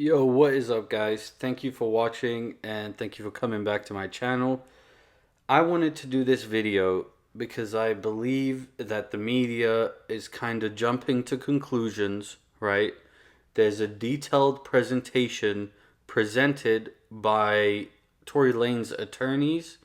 Yo, what is up, guys? Thank you for watching and thank you for coming back to my channel. I wanted to do this video because I believe that the media is kind of jumping to conclusions, right? There's a detailed presentation presented by Tory Lanez attorneys,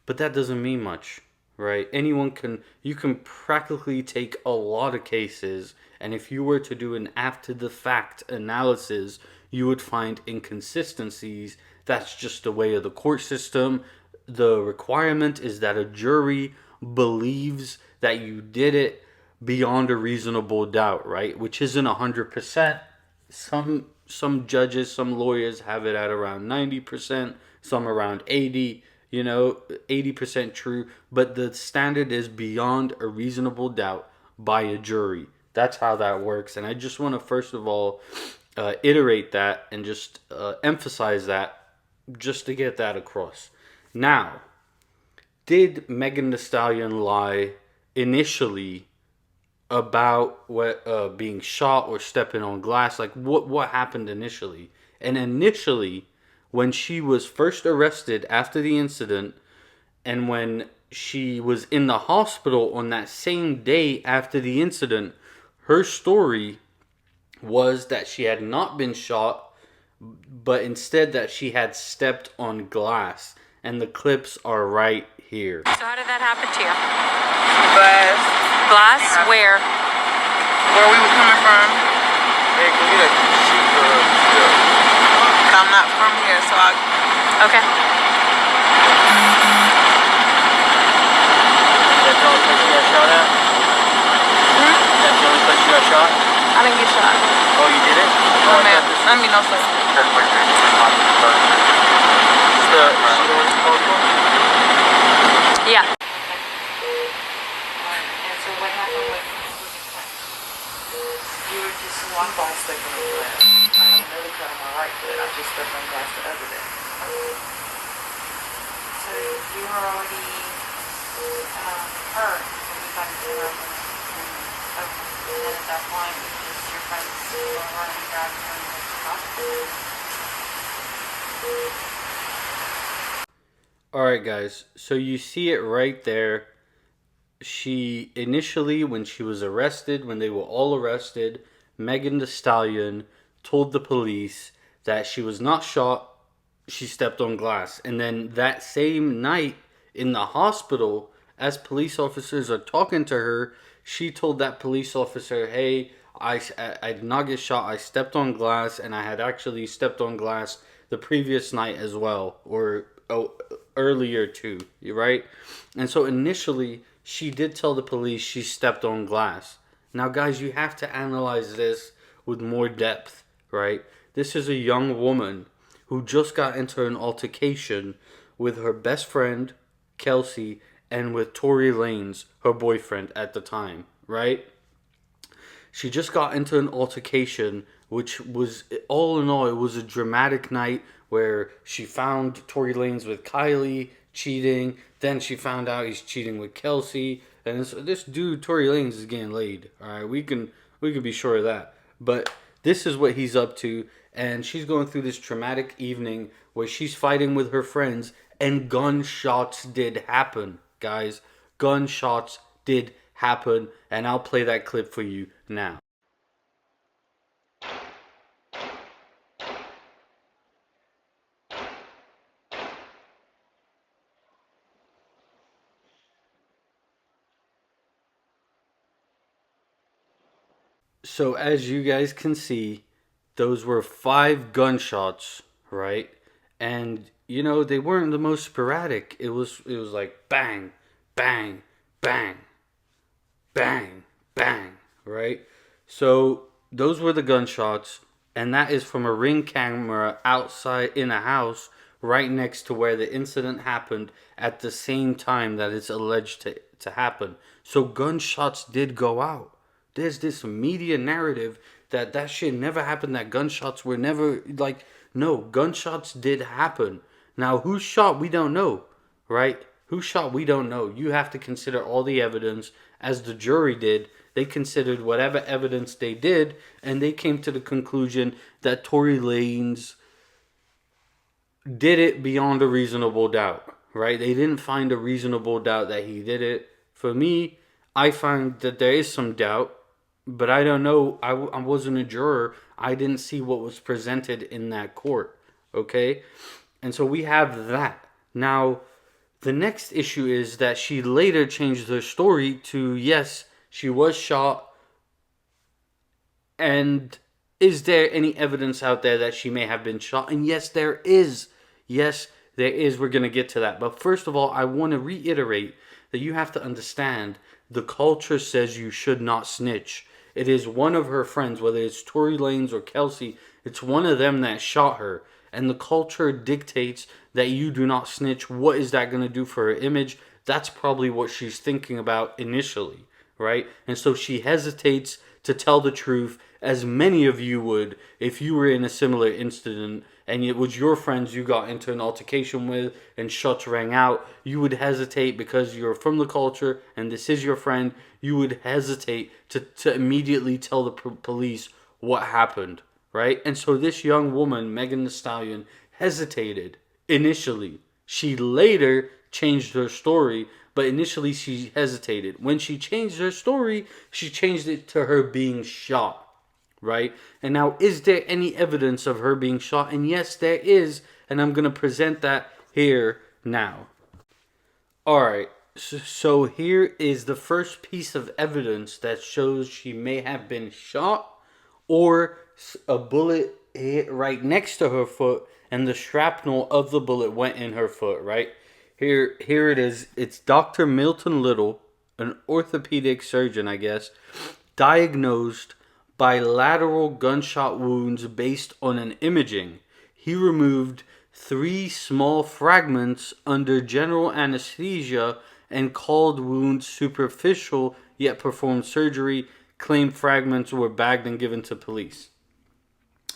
but that doesn't mean much, right? You can practically take a lot of cases, and if you were to do an after the fact analysis, you would find inconsistencies. That's just the way of the court system. The requirement is that a jury believes that you did it beyond a reasonable doubt, right? Which isn't 100%. Some judges, some lawyers have it at around 90%, some around 80, 80% true, but the standard is beyond a reasonable doubt by a jury. That's how that works. And I just want to first of all iterate that and just emphasize that just to get that across. Now, did Megan Thee Stallion lie initially about what being shot or stepping on glass? Like what happened initially? And initially, when she was first arrested after the incident, and when she was in the hospital on that same day after the incident, her story was that she had not been shot, but instead that she had stepped on glass. And the clips are right here. So how did that happen to you? Glass. Glass? Where? Where we were coming from. Hey, can we get a sheet for I'm not from here, so I. Okay. That's the only place you got shot at? That's the only place you got shot? I didn't get shot. Oh, you did it? No, man. I mean, no, sir. She's the one you called for? Yeah. And so what happened with you were just one ball stepping on glass. I have another cut on my right foot. I just stepped on glass the other day. So you were already hurt when you got into the room. And then at that point, it was just your friends going around and grabbing her and went to the hospital. Alright, guys, so you see it right there. She initially, when she was arrested, when they were all arrested, Megan Thee Stallion told the police that she was not shot, she stepped on glass. And then that same night in the hospital, as police officers are talking to her, she told that police officer, hey, I did not get shot, I stepped on glass, and I had actually stepped on glass the previous night as well, or earlier too, right? And so initially, she did tell the police she stepped on glass. Now, guys, you have to analyze this with more depth, right? This is a young woman who just got into an altercation with her best friend, Kelsey, and with Tory Lanez, her boyfriend at the time, right? She just got into an altercation, which was, all in all, it was a dramatic night where she found Tory Lanez with Kylie cheating. Then she found out he's cheating with Kelsey. And this dude, Tory Lanez, is getting laid. All right, we can be sure of that. But this is what he's up to. And she's going through this traumatic evening where she's fighting with her friends. And gunshots did happen, guys. Gunshots did happen. And I'll play that clip for you now. So as you guys can see, those were 5 gunshots, right? And they weren't the most sporadic. It was like bang, bang, bang, bang, bang, right? So those were the gunshots, and that is from a ring camera outside in a house right next to where the incident happened at the same time that it's alleged to happen. So gunshots did go out. There's this media narrative that shit never happened, that gunshots were never, like, no, gunshots did happen. Now, who shot, we don't know, right? Who shot, we don't know. You have to consider all the evidence, as the jury did. They considered whatever evidence they did, and they came to the conclusion that Tory Lanez did it beyond a reasonable doubt, right? They didn't find a reasonable doubt that he did it. For me, I find that there is some doubt, but I don't know. I wasn't a juror. I didn't see what was presented in that court, okay? And so we have that. Now, the next issue is that she later changed her story to, yes, she was shot. And is there any evidence out there that she may have been shot? And yes, there is. Yes, there is. We're going to get to that. But first of all, I want to reiterate that you have to understand the culture says you should not snitch. It is one of her friends, whether it's Tory Lanez or Kelsey, it's one of them that shot her. And the culture dictates that you do not snitch. What is that going to do for her image? That's probably what she's thinking about initially, right? And so she hesitates to tell the truth, as many of you would if you were in a similar incident and it was your friends you got into an altercation with and shots rang out. You would hesitate because you're from the culture and this is your friend. You would hesitate to immediately tell the police what happened, right? And so this young woman, Megan Thee Stallion, hesitated initially. She later changed her story, but initially she hesitated. When she changed her story, she changed it to her being shot, right? And now, is there any evidence of her being shot? And yes, there is, and I'm going to present that here now. Alright, so here is the first piece of evidence that shows she may have been shot or a bullet hit right next to her foot and the shrapnel of the bullet went in her foot, right? Here it is. It's Dr. Milton Little, an orthopedic surgeon, I guess, diagnosed bilateral gunshot wounds based on an imaging. He removed 3 small fragments under general anesthesia and called wounds superficial, yet performed surgery, claimed fragments were bagged and given to police.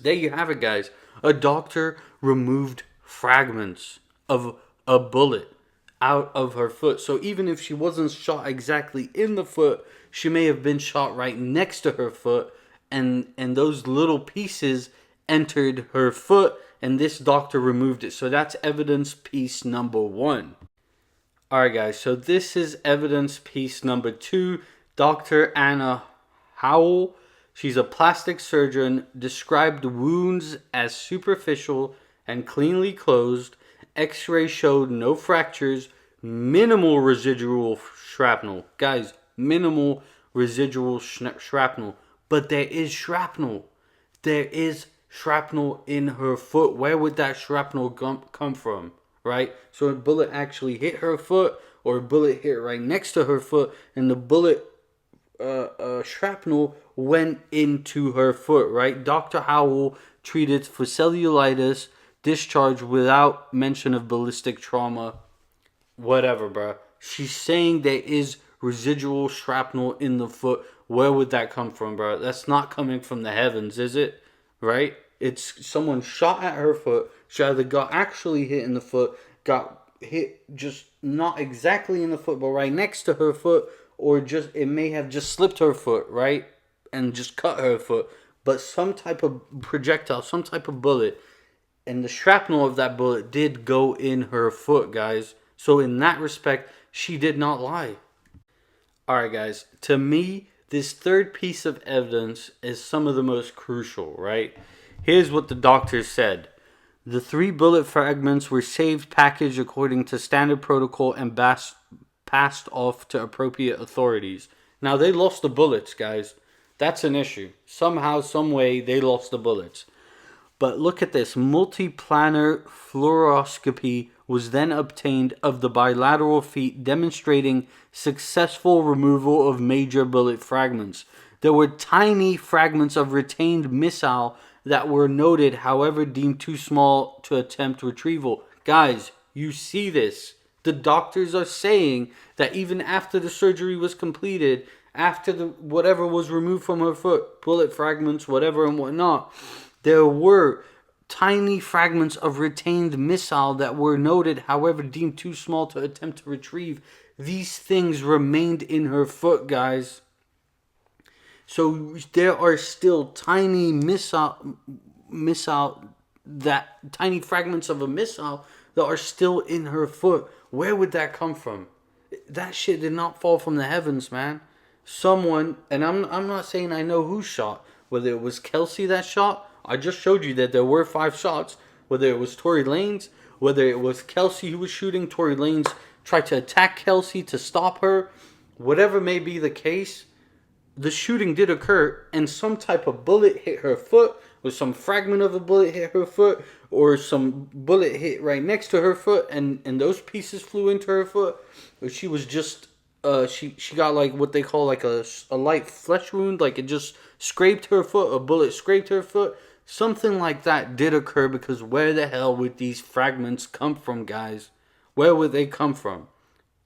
There you have it, guys. A doctor removed fragments of a bullet out of her foot. So even if she wasn't shot exactly in the foot, she may have been shot right next to her foot, and those little pieces entered her foot, and this doctor removed it. So that's evidence piece number 1. Alright guys, so this is evidence piece number 2. Dr. Anna Howell, she's a plastic surgeon, described the wounds as superficial and cleanly closed. X-ray showed no fractures, minimal residual shrapnel. Guys, minimal residual shrapnel. But there is shrapnel. There is shrapnel in her foot. Where would that shrapnel come from, right? So a bullet actually hit her foot, or a bullet hit right next to her foot, and the bullet shrapnel went into her foot, right? Dr. Howell treated for cellulitis, discharge without mention of ballistic trauma, whatever, bro. She's saying there is residual shrapnel in the foot. Where would that come from, bro? That's not coming from the heavens, is it? Right? It's someone shot at her foot. She either got actually hit in the foot, got hit just not exactly in the foot, but right next to her foot, or just it may have just slipped her foot, right? And just cut her foot. But some type of projectile, some type of bullet, and the shrapnel of that bullet did go in her foot, guys. So in that respect, she did not lie. Alright, guys. To me, this third piece of evidence is some of the most crucial, right? Here's what the doctor said. The 3 bullet fragments were saved, packaged according to standard protocol, and passed off to appropriate authorities. Now, they lost the bullets, guys. That's an issue. Somehow, some way, they lost the bullets. But look at this. Multiplanar fluoroscopy was then obtained of the bilateral feet, demonstrating successful removal of major bullet fragments. There were tiny fragments of retained missile that were noted, however, deemed too small to attempt retrieval. Guys, you see this. The doctors are saying that even after the surgery was completed, after the whatever was removed from her foot, bullet fragments, whatever and whatnot, there were tiny fragments of retained missile that were noted, however, deemed too small to attempt to retrieve. These things remained in her foot, guys. So there are still tiny missile, that tiny fragments of a missile that are still in her foot. Where would that come from? That shit did not fall from the heavens, man. Someone, and I'm not saying I know who shot. Whether it was Kelsey that shot, I just showed you that there were 5 shots. Whether it was Tory Lanez, whether it was Kelsey who was shooting, Tory Lanez tried to attack Kelsey to stop her. Whatever may be the case, the shooting did occur, and some type of bullet hit her foot, or some fragment of a bullet hit her foot, or some bullet hit right next to her foot, and those pieces flew into her foot. Or she was just she got like what they call like a light flesh wound, like it just scraped her foot, a bullet scraped her foot. Something like that did occur, because where the hell would these fragments come from, guys? Where would they come from?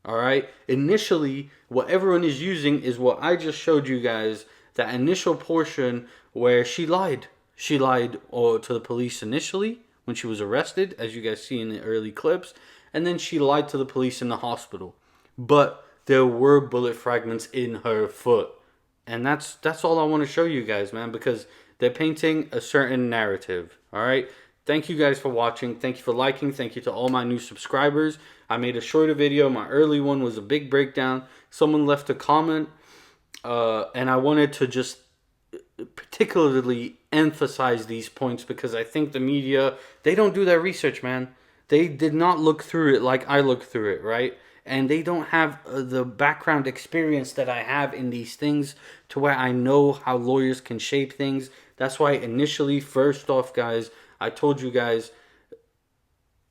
Alright? Initially, what everyone is using is what I just showed you guys. That initial portion where she lied. She lied to the police initially when she was arrested, as you guys see in the early clips. And then she lied to the police in the hospital. But there were bullet fragments in her foot. And that's all I want to show you guys, man. Because they're painting a certain narrative. Alright? Thank you guys for watching. Thank you for liking. Thank you to all my new subscribers. I made a shorter video. My early one was a big breakdown. Someone left a comment. And I wanted to just particularly emphasize these points, because I think the media, they don't do their research, man. They did not look through it like I looked through it, right? And they don't have the background experience that I have in these things, to where I know how lawyers can shape things. That's why initially, first off, guys, I told you guys,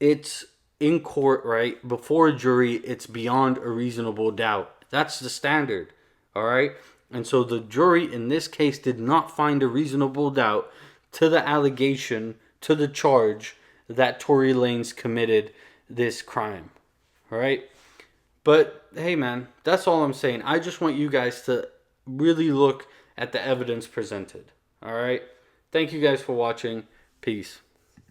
it's in court, right? Before a jury, it's beyond a reasonable doubt. That's the standard, all right? And so the jury in this case did not find a reasonable doubt to the allegation, to the charge that Tory Lanez committed this crime, all right? But hey, man, that's all I'm saying. I just want you guys to really look at the evidence presented, all right? Thank you guys for watching. Peace.